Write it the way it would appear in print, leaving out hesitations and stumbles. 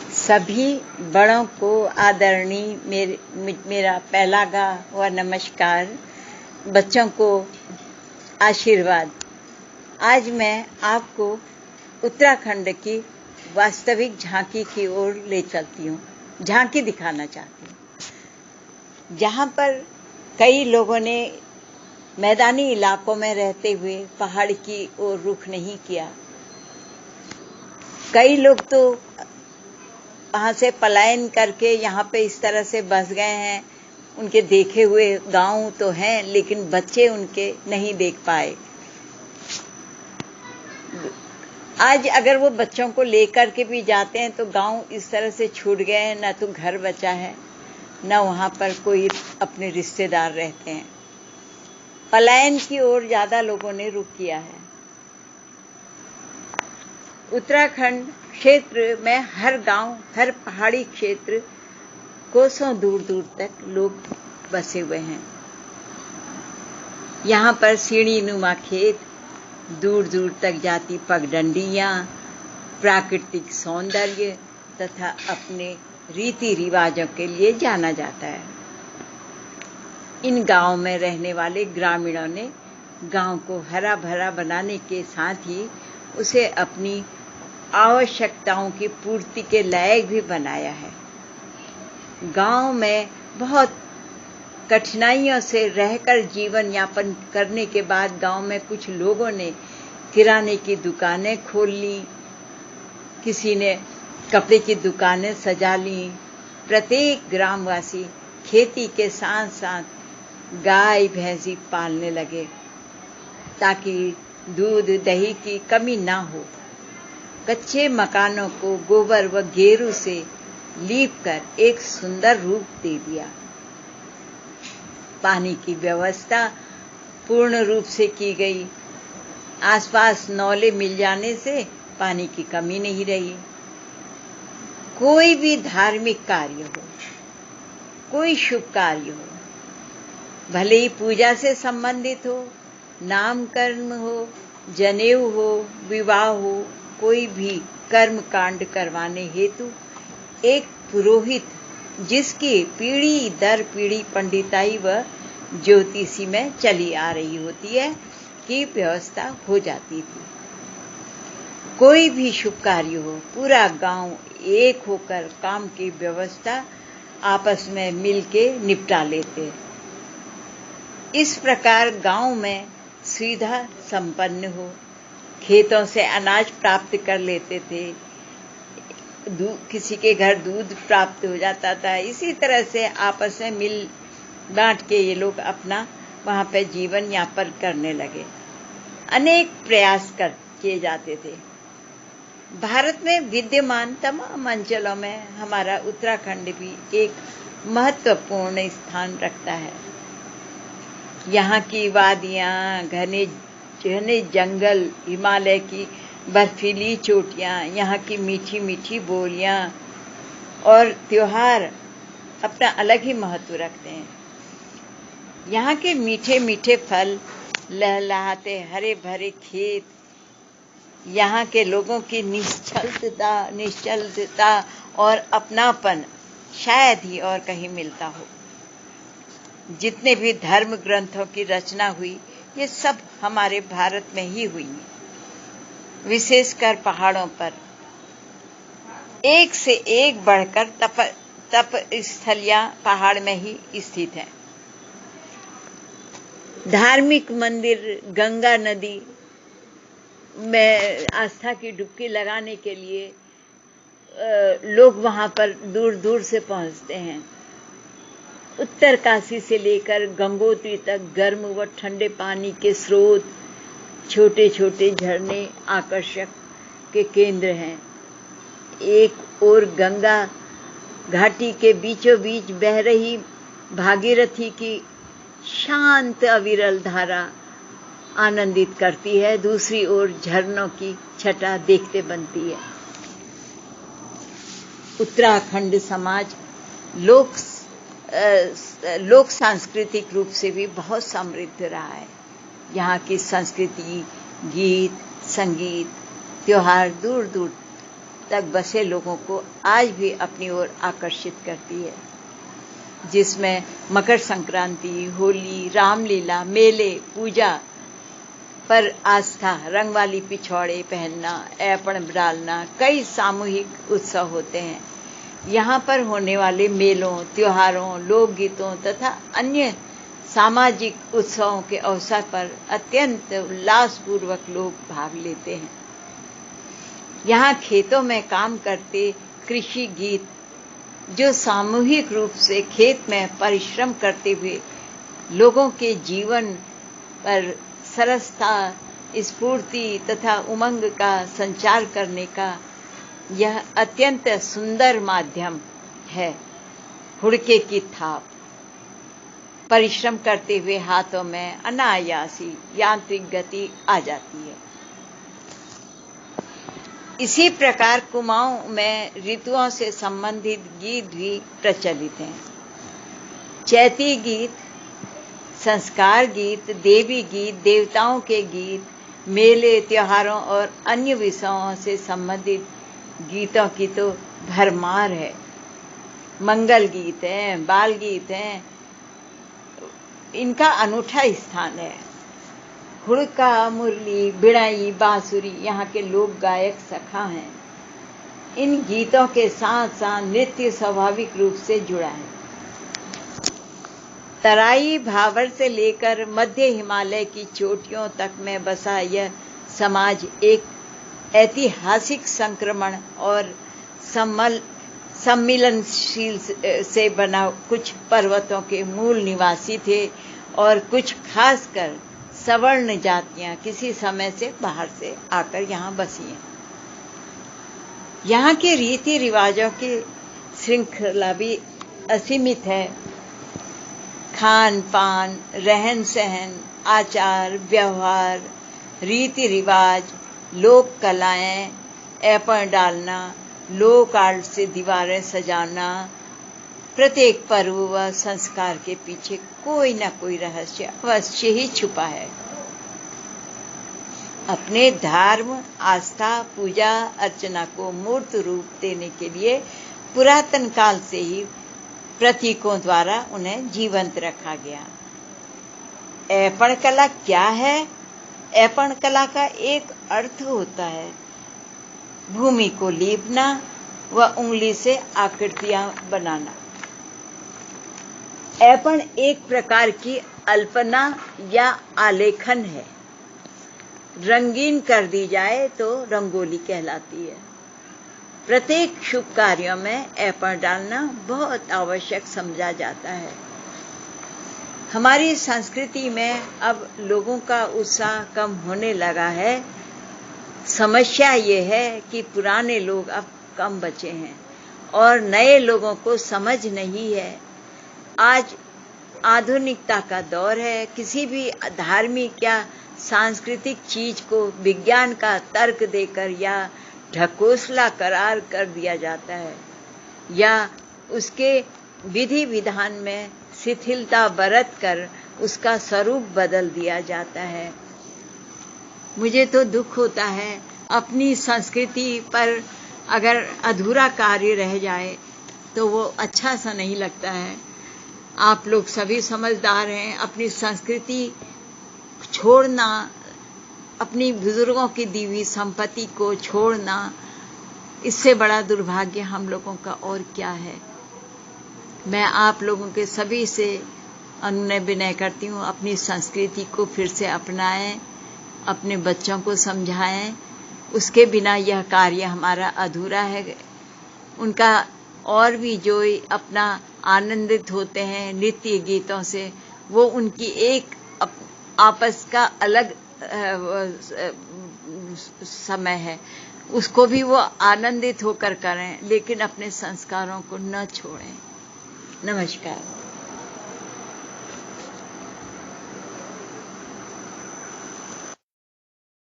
सभी बड़ों को आदरणीय मेरा पहला व नमस्कार। बच्चों को आशीर्वाद। आज मैं आपको उत्तराखंड की वास्तविक झांकी की ओर ले चलती हूँ। झांकी दिखाना चाहती हूँ, जहाँ पर कई लोगों ने मैदानी इलाकों में रहते हुए पहाड़ की ओर रुख नहीं किया। कई लोग तो वहाँ से पलायन करके यहाँ पे इस तरह से बस गए हैं। उनके देखे हुए गांव तो हैं, लेकिन बच्चे उनके नहीं देख पाए। आज अगर वो बच्चों को लेकर के भी जाते हैं तो गांव इस तरह से छूट गए हैं, न तो घर बचा है, न वहाँ पर कोई अपने रिश्तेदार रहते हैं। पलायन की ओर ज्यादा लोगों ने रुख किया है। उत्तराखंड क्षेत्र में हर गांव, हर पहाड़ी क्षेत्र कोसों दूर दूर तक लोग बसे हुए हैं। यहाँ पर सीढ़ी नुमा खेत, दूर दूर तक जाती पगडंडियां, प्राकृतिक सौंदर्य तथा अपने रीति रिवाजों के लिए जाना जाता है। इन गांवों में रहने वाले ग्रामीणों ने गांव को हरा भरा बनाने के साथ ही उसे अपनी आवश्यकताओं की पूर्ति के लायक भी बनाया है। गांव में बहुत कठिनाइयों से रहकर जीवन यापन करने के बाद गांव में कुछ लोगों ने किराने की दुकानें खोल ली, किसी ने कपड़े की दुकानें सजा ली। प्रत्येक ग्रामवासी खेती के साथ साथ गाय भैंसी पालने लगे ताकि दूध दही की कमी ना हो। कच्चे मकानों को गोबर व गेरू से लीपकर एक सुंदर रूप दे दिया। पानी की व्यवस्था पूर्ण रूप से की गई। आसपास नौले मिल जाने से पानी की कमी नहीं रही। कोई भी धार्मिक कार्य हो, कोई शुभ कार्य हो, भले ही पूजा से संबंधित हो, नामकर्म हो, जनेऊ हो, विवाह हो, कोई भी कर्म कांड करवाने हेतु एक पुरोहित, जिसकी पीढ़ी दर पीढ़ी पंडिताई व ज्योतिषी में चली आ रही होती है, की व्यवस्था हो जाती थी। कोई भी शुभ कार्य हो, पूरा गांव एक होकर काम की व्यवस्था आपस में मिलके निपटा लेते। इस प्रकार गांव में सुविधा संपन्न हो, खेतों से अनाज प्राप्त कर लेते थे, किसी के घर दूध प्राप्त हो जाता था। इसी तरह से आपस में मिल बांट के ये लोग अपना वहां पे जीवन यापन करने लगे। अनेक प्रयास किए जाते थे। भारत में विद्यमान तमाम अंचलों में हमारा उत्तराखंड भी एक महत्वपूर्ण स्थान रखता है। यहाँ की वादियां, घने जंगल, हिमालय की बर्फीली चोटियां, यहाँ की मीठी मीठी बोलियां और त्योहार अपना अलग ही महत्व रखते हैं। यहाँ के मीठे मीठे फल, लहलहाते हरे भरे खेत, यहाँ के लोगों की निश्चलता और अपनापन शायद ही और कहीं मिलता हो। जितने भी धर्म ग्रंथों की रचना हुई, ये सब हमारे भारत में ही हुई है। विशेषकर पहाड़ों पर एक से एक बढ़कर तप स्थलियां पहाड़ में ही स्थित हैं। धार्मिक मंदिर, गंगा नदी में आस्था की डुबकी लगाने के लिए लोग वहां पर दूर दूर से पहुंचते हैं। उत्तरकाशी से लेकर गंगोत्री तक गर्म व ठंडे पानी के स्रोत, छोटे छोटे झरने आकर्षक के केंद्र हैं। एक ओर गंगा घाटी के बीचों बीच बह रही भागीरथी की शांत अविरल धारा आनंदित करती है, दूसरी ओर झरनों की छटा देखते बनती है। उत्तराखंड समाज लोक सांस्कृतिक रूप से भी बहुत समृद्ध रहा है। यहाँ की संस्कृति, गीत, संगीत, त्योहार दूर दूर तक बसे लोगों को आज भी अपनी ओर आकर्षित करती है, जिसमें मकर संक्रांति, होली, रामलीला, मेले, पूजा पर आस्था, रंग वाली पिछौड़े पहनना, ऐपण डालना, कई सामूहिक उत्सव होते हैं। यहाँ पर होने वाले मेलों, त्योहारों, लोकगीतों तथा अन्य सामाजिक उत्सवों के अवसर पर अत्यंत उल्लासपूर्वक लोग भाग लेते हैं। यहाँ खेतों में काम करते कृषि गीत, जो सामूहिक रूप से खेत में परिश्रम करते हुए लोगों के जीवन पर सरसता, स्फूर्ति तथा उमंग का संचार करने का यह अत्यंत सुंदर माध्यम है। हुड़के की थाप, परिश्रम करते हुए हाथों में अनायासी यांत्रिक गति आ जाती है। इसी प्रकार कुमाऊं में ऋतुओं से संबंधित गीत भी प्रचलित हैं। चैती गीत, संस्कार गीत, देवी गीत, देवताओं के गीत, मेले, त्योहारों और अन्य विषयों से संबंधित गीतों की तो भरमार है। मंगल गीत हैं, बाल गीत हैं, इनका अनूठा स्थान है। हुड़का, मुरली, बिड़ाई, बांसुरी यहाँ के लोक गायक सखा हैं। इन गीतों के साथ साथ नृत्य स्वाभाविक रूप से जुड़ा है। तराई भावर से लेकर मध्य हिमालय की चोटियों तक में बसा यह समाज एक ऐतिहासिक संक्रमण और सम्मिलनशील से बना। कुछ पर्वतों के मूल निवासी थे और कुछ खासकर सवर्ण जातियां किसी समय से बाहर से आकर यहाँ बसी हैं। यहाँ के रीति रिवाजों की श्रृंखला भी असीमित है। खान पान, रहन सहन, आचार व्यवहार, रीति रिवाज, लोक कलाएं, ऐपण डालना, लोक आर्ट से दीवारें सजाना, प्रत्येक पर्व व संस्कार के पीछे कोई न कोई रहस्य अवश्य ही छुपा है। अपने धर्म, आस्था, पूजा अर्चना को मूर्त रूप देने के लिए पुरातन काल से ही प्रतीकों द्वारा उन्हें जीवंत रखा गया। ऐपण कला क्या है? ऐपण कला का एक अर्थ होता है भूमि को लीपना व उंगली से आकृतियां बनाना। ऐपण एक प्रकार की अल्पना या आलेखन है। रंगीन कर दी जाए तो रंगोली कहलाती है। प्रत्येक शुभ कार्यों में ऐपण डालना बहुत आवश्यक समझा जाता है। हमारी संस्कृति में अब लोगों का उत्साह कम होने लगा है। समस्या ये है कि पुराने लोग अब कम बचे हैं और नए लोगों को समझ नहीं है। आज आधुनिकता का दौर है। किसी भी धार्मिक या सांस्कृतिक चीज को विज्ञान का तर्क देकर या ढकोसला करार कर दिया जाता है या उसके विधि विधान में शिथिलता बरत कर उसका स्वरूप बदल दिया जाता है। मुझे तो दुख होता है अपनी संस्कृति पर अगर अधूरा कार्य रह जाए तो वो अच्छा सा नहीं लगता है। आप लोग सभी समझदार हैं। अपनी संस्कृति छोड़ना, अपनी बुजुर्गों की दी हुई संपत्ति को छोड़ना, इससे बड़ा दुर्भाग्य हम लोगों का और क्या है। मैं आप लोगों के सभी से अनुनय विनय करती हूँ, अपनी संस्कृति को फिर से अपनाएं, अपने बच्चों को समझाएं। उसके बिना यह कार्य हमारा अधूरा है। उनका और भी जो अपना आनंदित होते हैं नृत्य गीतों से, वो उनकी एक आपस का अलग समय है। उसको भी वो आनंदित होकर करें, लेकिन अपने संस्कारों को न छोड़ें। नमस्कार।